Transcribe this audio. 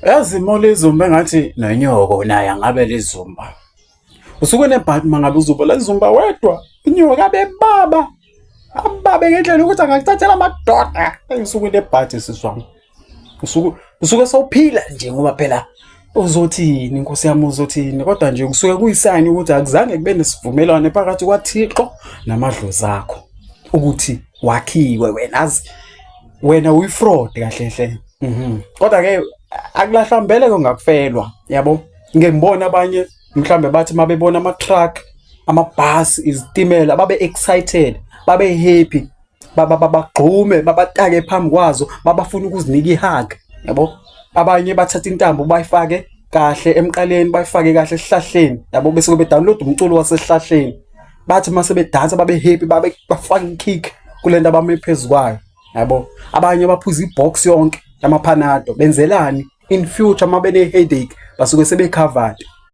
Yazi imoli izumba engathi nonyoko naye angabe lizumba. Usuke nebhadi mangabe uzuba lezumba wedwa. Inyoka bebaba. Ababe ngendlela ukuthi angakuthathela amadoda. Usuke nebhadi siswami. Usuke sawuphila nje ngoba phela uzothini inkosi yami uzothini kodwa nje kusuke kuyisayini ukuthi akuzange kube nesivumelwano phakathi kwaThixo namadlozi akho ukuthi wakhiwe wena uyifraud kahle hle. Kodwa ke akulahlambeleke ngakufelwa yabo. Ngeke ngibone abanye mhlambe bathi mabebona ama-truck, amabhasi, izitimela babe excited, babe happy, bagxume, babatake phambi kwazo, babafuna ukuzinika ihug yabo. Abanye bathatha intambo bayifake kahle emqaleni, bayifake kahle esihlahleni yabo, bese kube download umculo wasesihlahleni. Bathi mase bedansa babe happy, bafake ikick kulento abame phezukwayo yabo. Abanye baphuza ibox yonke yamaphanado, benzelani in future mabe ne headache basuke sebecovered.